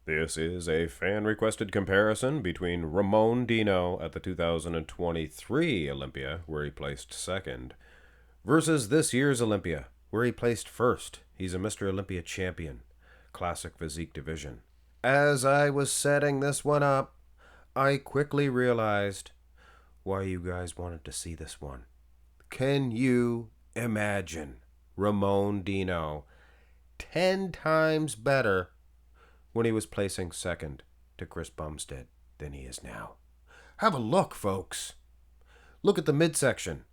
This is a fan-requested comparison between Ramon Dino at the 2023 Olympia, where he placed second, versus this year's Olympia, where he placed first. He's a Mr. Olympia champion, classic physique division. As I was setting this one up, I quickly realized why you guys wanted to see this one. Can you imagine Ramon Dino 10 times better when he was placing second to Chris Bumstead than he is now? Have a look, folks. Look at the midsection.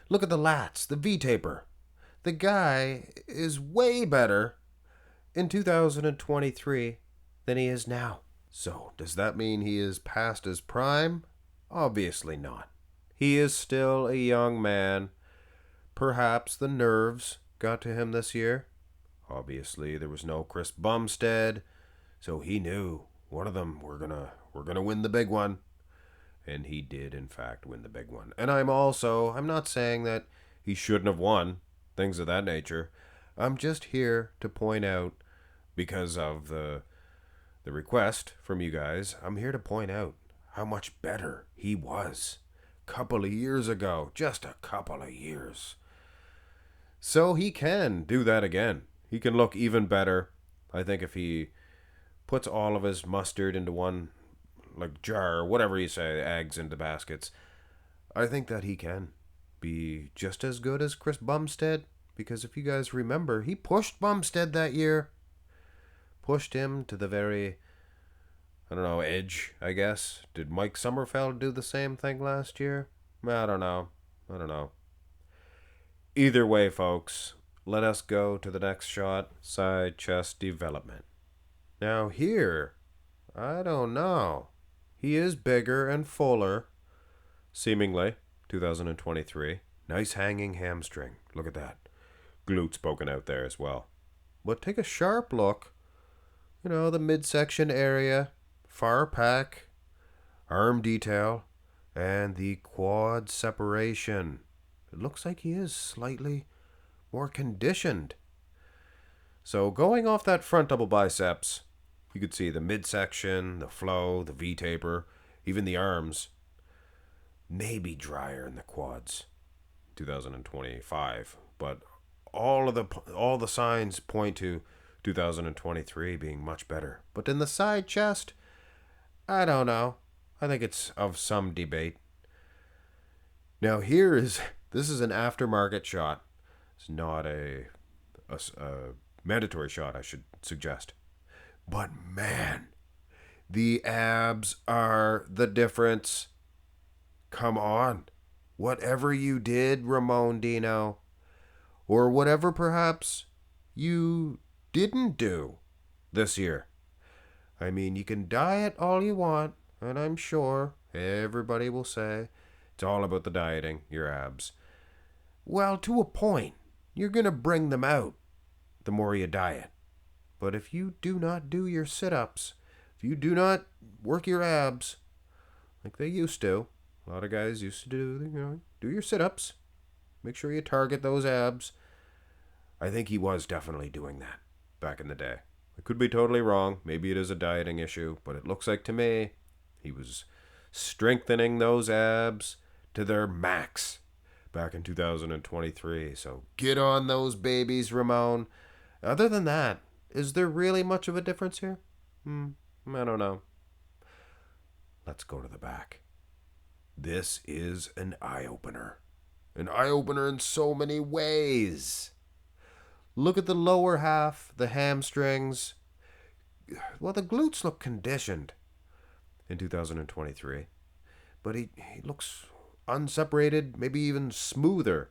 Look at the lats, the V-taper. The guy is way better in 2023 than he is now. So, does that mean he is past his prime? Obviously not. He is still a young man. Perhaps the nerves got to him this year. Obviously, there was no Chris Bumstead, so he knew one of them we're gonna win the big one. And he did in fact win the big one. And I'm not saying that he shouldn't have won, things of that nature. I'm just here to point out, because of the request from you guys, I'm here to point out how much better he was a couple of years ago. Just a couple of years. So he can do that again. He can look even better. I think if he puts all of his mustard into one jar, whatever you say, eggs into baskets, I think that he can be just as good as Chris Bumstead. Because if you guys remember, he pushed Bumstead that year. Pushed him to the very, edge, I guess. Did Mike Sommerfeld do the same thing last year? I don't know. Either way, folks, let us go to the next shot, side chest development. Now here, I don't know. He is bigger and fuller, seemingly, 2023. Nice hanging hamstring. Look at that. Glutes poking out there as well. But take a sharp look. The midsection area, far pack, arm detail, and the quad separation. It looks like he is slightly more conditioned. So going off that front double biceps, you could see the midsection, the flow, the V-taper, even the arms. Maybe drier in the quads, 2025. But all the signs point to 2023 being much better. But in the side chest, I don't know. I think it's of some debate. Now this is an aftermarket shot. It's not a mandatory shot, I should suggest. But man, the abs are the difference. Come on. Whatever you did, Ramon Dino, or whatever perhaps you didn't do this year. I mean, you can diet all you want, and I'm sure everybody will say it's all about the dieting, your abs. Well, to a point, you're going to bring them out the more you diet. But if you do not do your sit-ups, if you do not work your abs like they used to, a lot of guys used to do your sit-ups, make sure you target those abs. I think he was definitely doing that back in the day. I could be totally wrong. Maybe it is a dieting issue, but it looks like to me he was strengthening those abs to their max back in 2023. So get on those babies, Ramon. Other than that, is there really much of a difference here? I don't know. Let's go to the back. This is an eye-opener. An eye-opener in so many ways. Look at the lower half, the hamstrings. Well, the glutes look conditioned in 2023. But he looks unseparated, maybe even smoother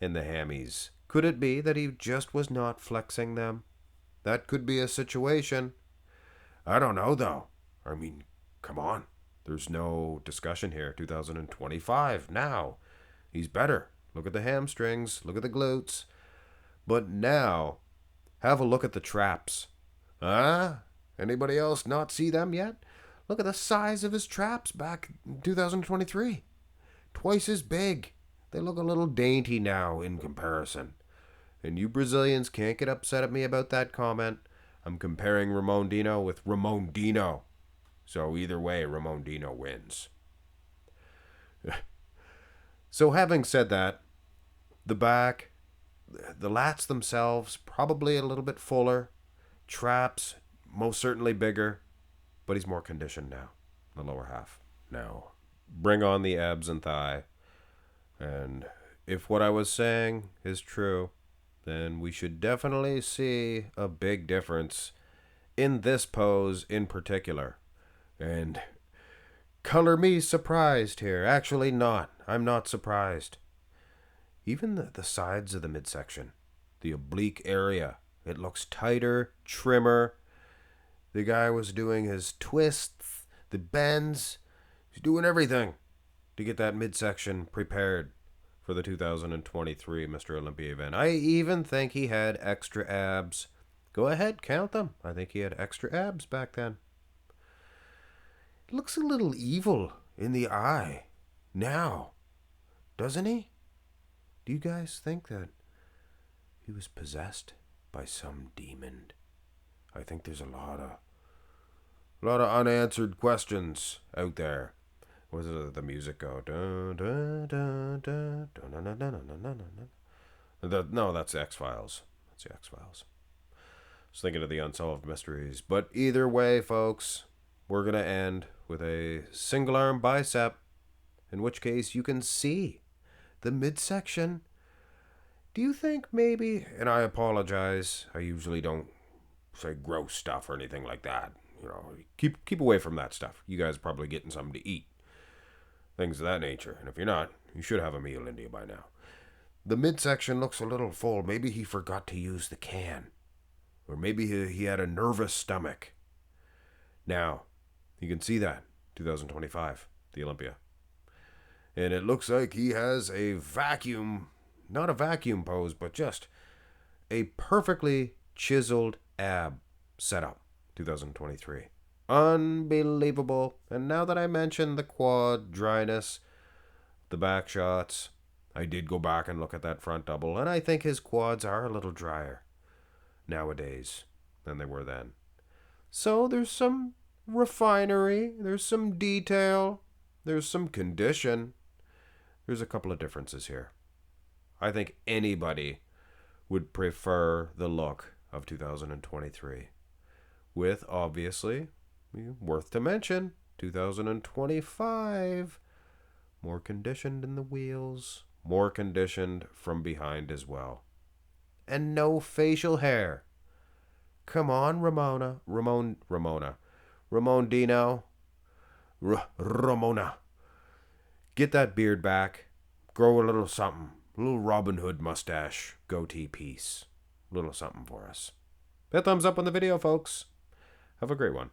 in the hammies. Could it be that he just was not flexing them? That could be a situation. I don't know, though. I mean, come on. There's no discussion here. 2025 now. He's better. Look at the hamstrings. Look at the glutes. But now, have a look at the traps. Anybody else not see them yet? Look at the size of his traps back in 2023. Twice as big. They look a little dainty now in comparison. And you Brazilians can't get upset at me about that comment. I'm comparing Ramon Dino with Ramon Dino. So either way, Ramon Dino wins. So having said that, the back, the lats themselves, probably a little bit fuller. Traps, most certainly bigger. But he's more conditioned now. The lower half. Now, bring on the abs and thigh. And if what I was saying is true, then we should definitely see a big difference in this pose in particular. And color me surprised here. Actually not. I'm not surprised. Even the sides of the midsection, the oblique area, it looks tighter, trimmer. The guy was doing his twists, the bends. He's doing everything to get that midsection prepared for the 2023 Mr. Olympia event. I even think he had extra abs. Go ahead, count them. I think he had extra abs back then. Looks a little evil in the eye now, doesn't he? Do you guys think that he was possessed by some demon? I think there's a lot of unanswered questions out there. What does the music go? No, that's the X-Files. That's the X-Files. I was thinking of the Unsolved Mysteries. But either way, folks, we're going to end with a single arm bicep, in which case you can see the midsection. Do you think maybe, and I apologize, I usually don't say gross stuff or anything like that. You know, keep away from that stuff. You guys are probably getting something to eat. Things of that nature. And if you're not, you should have a meal in you by now. The midsection looks a little full. Maybe he forgot to use the can. Or maybe he had a nervous stomach. Now, you can see that. 2025, the Olympia. And it looks like he has a vacuum, not a vacuum pose, but just a perfectly chiseled ab setup. 2023. Unbelievable. And now that I mentioned the quad dryness, the back shots, I did go back and look at that front double, and I think his quads are a little drier nowadays than they were then. So there's some refinery, there's some detail, there's some condition. There's a couple of differences here. I think anybody would prefer the look of 2023. With, obviously, worth to mention, 2025, more conditioned in the wheels, more conditioned from behind as well. And no facial hair. Come on, Ramon Dino, Ramona. Get that beard back, grow a little something, a little Robin Hood mustache, goatee piece, a little something for us. Hit thumbs up on the video, folks. Have a great one.